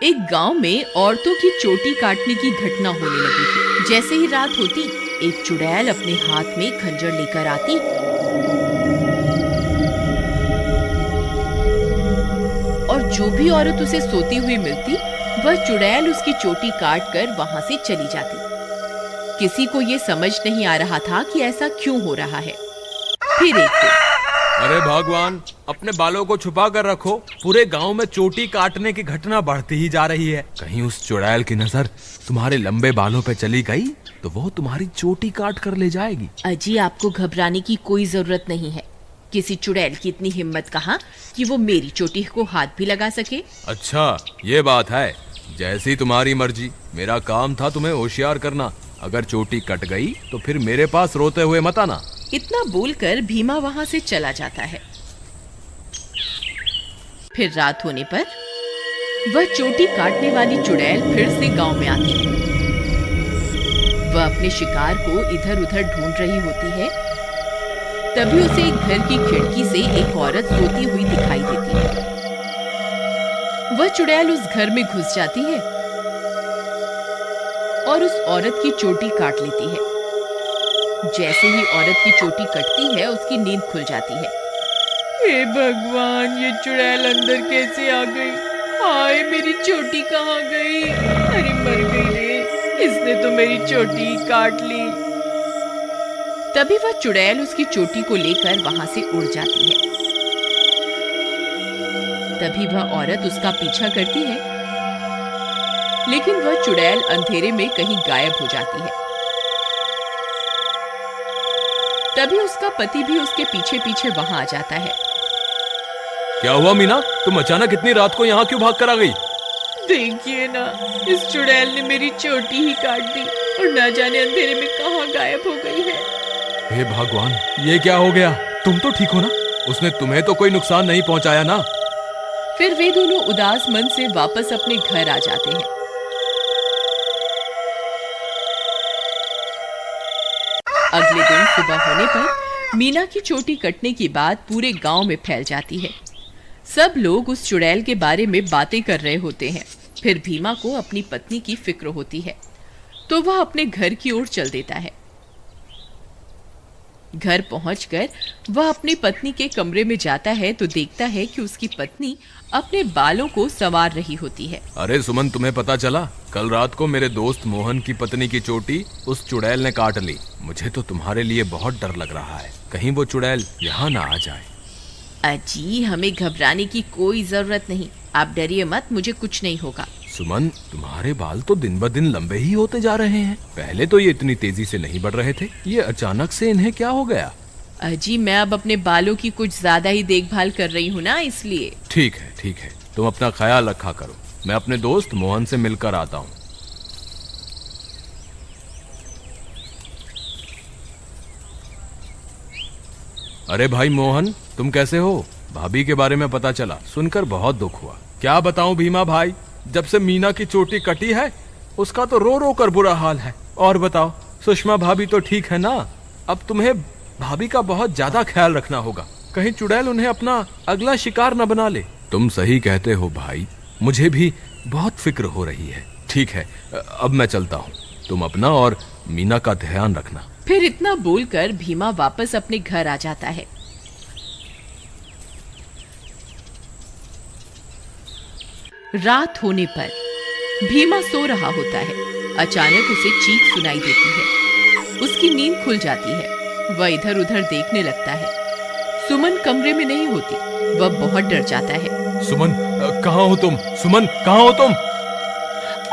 एक गांव में औरतों की चोटी काटने की घटना होने लगी थी। जैसे ही रात होती, एक चुड़ैल अपने हाथ में खंजर लेकर आती और जो भी औरत उसे सोती हुई मिलती, वह चुड़ैल उसकी चोटी काट कर वहां से चली जाती। किसी को ये समझ नहीं आ रहा था कि ऐसा क्यों हो रहा है। फिर एक दिन, अरे भगवान, अपने बालों को छुपा कर रखो। पूरे गांव में चोटी काटने की घटना बढ़ती ही जा रही है। कहीं उस चुड़ैल की नजर तुम्हारे लंबे बालों पे चली गई तो वो तुम्हारी चोटी काट कर ले जाएगी। अजी, आपको घबराने की कोई जरूरत नहीं है। किसी चुड़ैल की इतनी हिम्मत कहाँ कि वो मेरी चोटी को हाथ भी लगा सके। अच्छा, ये बात है। जैसी तुम्हारी मर्जी। मेरा काम था तुम्हें होशियार करना। अगर चोटी कट गई तो फिर मेरे पास रोते हुए मत आना। इतना बोलकर भीमा वहां से चला जाता है। फिर रात होने पर वह चोटी काटने वाली चुड़ैल फिर से गांव में आती है। वह अपने शिकार को इधर उधर ढूंढ रही होती है। तभी उसे एक घर की खिड़की से एक औरत सोती हुई दिखाई देती है। वह चुड़ैल उस घर में घुस जाती है और उस औरत की चोटी काट लेती है। जैसे ही औरत की चोटी कटती है, उसकी नींद खुल जाती है। हे भगवान, ये चुड़ैल अंदर कैसे आ गई? हाय, मेरी चोटी कहाँ गई? अरे मर गई रे, इसने तो मेरी चोटी काट ली। तभी वह चुड़ैल उसकी चोटी को लेकर वहां से उड़ जाती है। तभी वह औरत उसका पीछा करती है, लेकिन वह चुड़ैल अंधेरे में कहीं गायब हो जाती है। तभी उसका पति भी उसके पीछे पीछे वहां आ जाता है। क्या हुआ मीना, तुम अचानक इतनी रात को यहाँ क्यों भाग कर आ गई? देखिए ना, इस चुड़ैल ने मेरी चोटी ही काट दी और न जाने अंधेरे में कहाँ गायब हो गई है। हे भगवान, ये क्या हो गया? तुम तो ठीक हो ना? उसने तुम्हें तो कोई नुकसान नहीं पहुंचाया ना? फिर वे दोनों उदास मन से वापस अपने घर आ जाते हैं। अगले दिन सुबह होने पर मीना की चोटी कटने की बात पूरे गांव में फैल जाती है। सब लोग उस चुड़ैल के बारे में बातें कर रहे होते हैं। फिर भीमा को अपनी पत्नी की फिक्र होती है, तो वह अपने घर की ओर चल देता है। घर पहुंचकर वह अपनी पत्नी के कमरे में जाता है तो देखता है कि उसकी पत्नी अपने बालों को संवार रही होती है। अरे सुमन, तुम्हें पता चला? कल रात को मेरे दोस्त मोहन की पत्नी की चोटी उस चुड़ैल ने काट ली। मुझे तो तुम्हारे लिए बहुत डर लग रहा है, कहीं वो चुड़ैल यहाँ ना आ जाए। अजी, हमें घबराने की कोई जरूरत नहीं। आप डरिए मत, मुझे कुछ नहीं होगा। सुमन, तुम्हारे बाल तो दिन ब दिन लंबे ही होते जा रहे हैं। पहले तो ये इतनी तेजी से नहीं बढ़ रहे थे। ये अचानक से इन्हें क्या हो गया? अजी, मैं अब अपने बालों की कुछ ज्यादा ही देखभाल कर रही हूँ ना, इसलिए। ठीक है, ठीक है, तुम अपना ख्याल रखा करो। मैं अपने दोस्त मोहन से मिलकर आता हूँ। अरे भाई मोहन, तुम कैसे हो? भाभी के बारे में पता चला, सुनकर बहुत दुख हुआ। क्या बताऊं भीमा भाई, जब से मीना की चोटी कटी है उसका तो रो रो कर बुरा हाल है। और बताओ, सुषमा भाभी तो ठीक है ना? अब तुम्हें भाभी का बहुत ज्यादा ख्याल रखना होगा, कहीं चुड़ैल उन्हें अपना अगला शिकार न बना ले। तुम सही कहते हो भाई, मुझे भी बहुत फिक्र हो रही है। ठीक है, अब मैं चलता हूँ। तुम अपना और मीना का ध्यान रखना। फिर इतना बोलकर भीमा वापस अपने घर आ जाता है। रात होने पर भीमा सो रहा होता है। अचानक उसे चीख सुनाई देती है। उसकी नींद खुल जाती है। वह इधर उधर देखने लगता है। सुमन कमरे में नहीं होती। वह बहुत डर जाता है। सुमन, कहाँ हो तुम? सुमन, कहाँ हो तुम?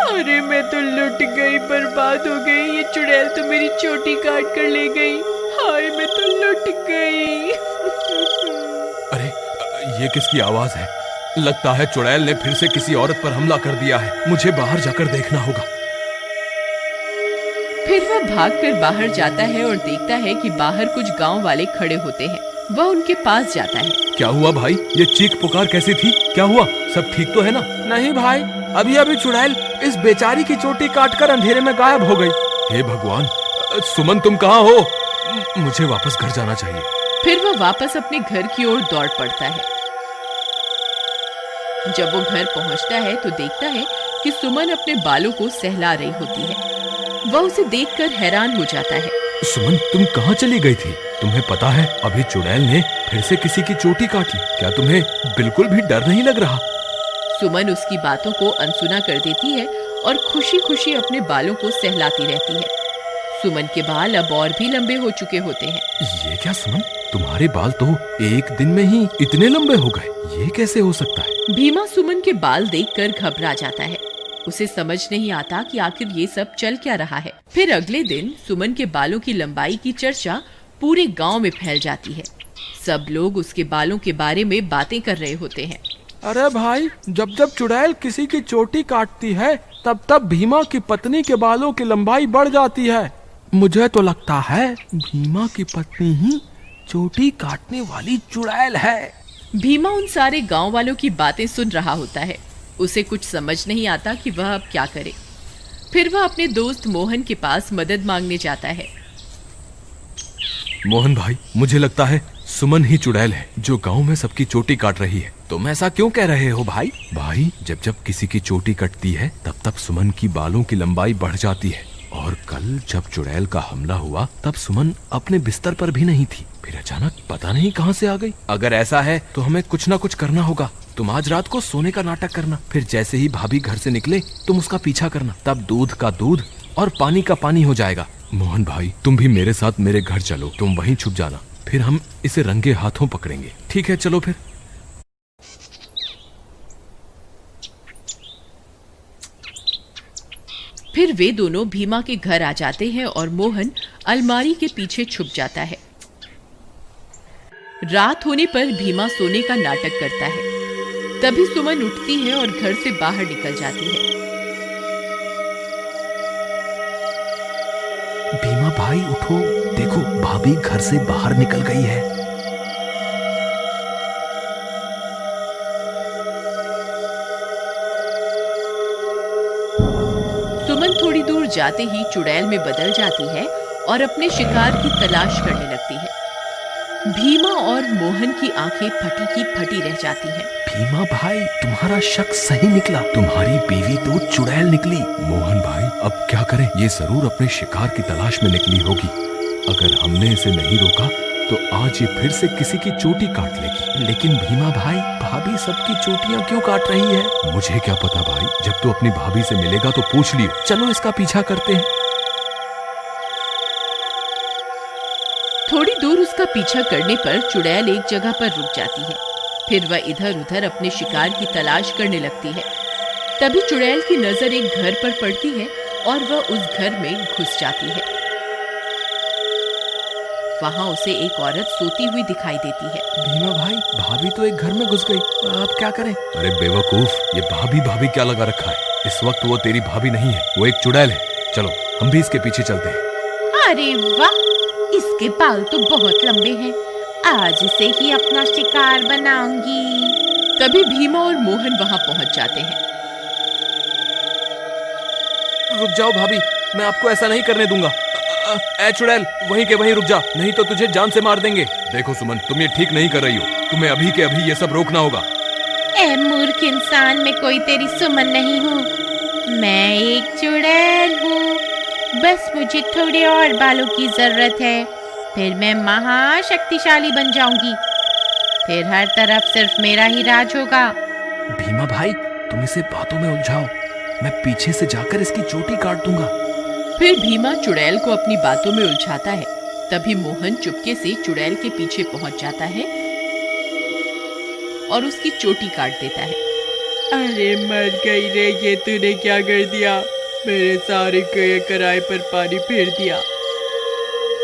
अरे, मैं तो लुट गई, बर्बाद हो गई। ये चुड़ैल तो मेरी चोटी काट कर ले गई। हाय, मैं तो लुट गई। अरे, ये किसकी आवाज है? लगता है चुड़ैल ने फिर से किसी औरत पर हमला कर दिया है। मुझे बाहर जाकर देखना होगा। फिर वह भागकर बाहर जाता है और देखता है कि बाहर कुछ गांव वाले खड़े होते हैं। वह उनके पास जाता है। क्या हुआ भाई? ये चीख पुकार कैसी थी? क्या हुआ? सब ठीक तो है ना? नहीं भाई, अभी अभी चुड़ैल इस बेचारी की चोटी काटकर अंधेरे में गायब हो गई। हे भगवान, सुमन तुम कहाँ हो? मुझे वापस घर जाना चाहिए। फिर वह वापस अपने घर की ओर दौड़ पड़ता है। जब वो घर पहुंचता है तो देखता है कि सुमन अपने बालों को सहला रही होती है। वह उसे देखकर हैरान हो जाता है। सुमन, तुम कहाँ चली गई थी? तुम्हें पता है अभी चुड़ैल ने फिर से किसी की चोटी काट ली। क्या तुम्हें बिल्कुल भी डर नहीं लग रहा? सुमन उसकी बातों को अनसुना कर देती है और खुशी खुशी अपने बालों को सहलाती रहती है। सुमन के बाल अब और भी लंबे हो चुके होते हैं। ये क्या सुमन, तुम्हारे बाल तो एक दिन में ही इतने लंबे हो गए, ये कैसे हो सकता है? भीमा सुमन के बाल देखकर घबरा जाता है। उसे समझ नहीं आता कि आखिर ये सब चल क्या रहा है। फिर अगले दिन सुमन के बालों की लंबाई की चर्चा पूरे गांव में फैल जाती है। सब लोग उसके बालों के बारे में बातें कर रहे होते हैं। अरे भाई, जब जब चुड़ैल किसी की चोटी काटती है तब तब भीमा की पत्नी के बालों की लंबाई बढ़ जाती है। मुझे तो लगता है भीमा की पत्नी ही चोटी काटने वाली चुड़ैल है। भीमा उन सारे गांव वालों की बातें सुन रहा होता है। उसे कुछ समझ नहीं आता कि वह अब क्या करे। फिर वह अपने दोस्त मोहन के पास मदद मांगने जाता है। मोहन भाई, मुझे लगता है सुमन ही चुड़ैल है जो गांव में सबकी चोटी काट रही है। तुम ऐसा क्यों कह रहे हो भाई? भाई, जब जब किसी की चोटी कटती है तब तब सुमन की बालों की लंबाई बढ़ जाती है। और कल जब चुड़ैल का हमला हुआ तब सुमन अपने बिस्तर पर भी नहीं थी, फिर अचानक पता नहीं कहां से आ गई। अगर ऐसा है तो हमें कुछ ना कुछ करना होगा। तुम आज रात को सोने का नाटक करना, फिर जैसे ही भाभी घर से निकले तुम उसका पीछा करना, तब दूध का दूध और पानी का पानी हो जाएगा। मोहन भाई, तुम भी मेरे साथ मेरे घर चलो, तुम वहीं छुप जाना, फिर हम इसे रंगे हाथों पकड़ेंगे। ठीक है, चलो फिर। फिर वे दोनों भीमा के घर आ जाते हैं और मोहन अलमारी के पीछे छुप जाता है। रात होने पर भीमा सोने का नाटक करता है। तभी सुमन उठती है और घर से बाहर निकल जाती है। भीमा भाई उठो, देखो भाभी घर से बाहर निकल गई है। सुमन थोड़ी दूर जाते ही चुड़ैल में बदल जाती है और अपने शिकार की तलाश करने लगती है। भीमा और मोहन की आंखें फटी की फटी रह जाती हैं। भीमा भाई, तुम्हारा शक सही निकला, तुम्हारी बीवी तो चुड़ैल निकली। मोहन भाई, अब क्या करें? ये जरूर अपने शिकार की तलाश में निकली होगी। अगर हमने इसे नहीं रोका तो आज ये फिर से किसी की चोटी काट लेगी। लेकिन भीमा भाई, भाभी सबकी चोटियां क्यों काट रही है? मुझे क्या पता भाई, जब तू अपनी भाभी से मिलेगा तो पूछ लियो। चलो इसका पीछा करते हैं। थोड़ी दूर उसका पीछा करने पर चुड़ैल एक जगह पर रुक जाती है। फिर वह इधर उधर अपने शिकार की तलाश करने लगती है। तभी चुड़ैल की नजर एक घर पर पड़ती है और वह उस घर में घुस जाती है। वहां उसे एक औरत सोती हुई दिखाई देती है। भीमा भाई, भाभी तो एक घर में घुस गई, अब क्या करें? अरे बेवकूफ, ये भाभी भाभी क्या लगा रखा है? इस वक्त वो तेरी भाभी नहीं है, वो एक चुड़ैल है। चलो हम भी इसके पीछे चलते हैं। अरे वाह, इसके बाल तो बहुत लंबे हैं, आज इसे ही अपना शिकार बनाऊंगी। तभी भीमा और मोहन वहां पहुंच जाते हैं। रुक जाओ भाभी, मैं आपको ऐसा नहीं करने दूंगा। ए चुड़ैल, वहीं के वहीं रुक जा, नहीं तो तुझे जान से मार देंगे। देखो सुमन, तुम ये ठीक नहीं कर रही हो, तुम्हें अभी के अभी ये सब रोकना होगा। ए मूर्ख इंसान, मैं कोई तेरी सुमन नहीं हूँ, मैं एक चुड़ैल हूँ। बस मुझे थोड़े और बालों की जरूरत है, फिर मैं महाशक्तिशाली बन जाऊंगी। फिर हर तरफ सिर्फ मेरा ही राज होगा। भीमा भाई, तुम इसे बातों में उलझाओ, मैं पीछे से जाकर इसकी चोटी काट दूंगा। फिर भीमा चुड़ैल को अपनी बातों में उलझाता है। तभी मोहन चुपके से चुड़ैल के पीछे पहुंच जाता है और उसकी चोटी काट देता है। अरे मर गई रे, ये तूने क्या कर दिया? मेरे सारे कराए पर पानी फेर दिया।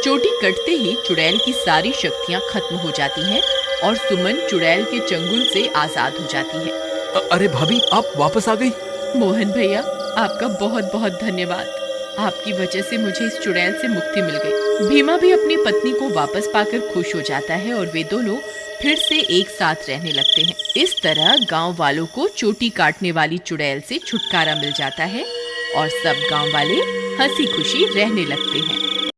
चोटी कटते ही चुड़ैल की सारी शक्तियां खत्म हो जाती हैं और सुमन चुड़ैल के चंगुल से आजाद हो जाती है। अरे भाभी, आप वापस आ गई? मोहन भैया, आपका बहुत बहुत धन्यवाद। आपकी वजह से मुझे इस चुड़ैल से मुक्ति मिल गई। भीमा भी अपनी पत्नी को वापस पाकर खुश हो जाता है और वे दोनों फिर से एक साथ रहने लगते हैं। इस तरह गांव वालों को चोटी काटने वाली चुड़ैल से छुटकारा मिल जाता है और सब गांव वाले हंसी खुशी रहने लगते हैं।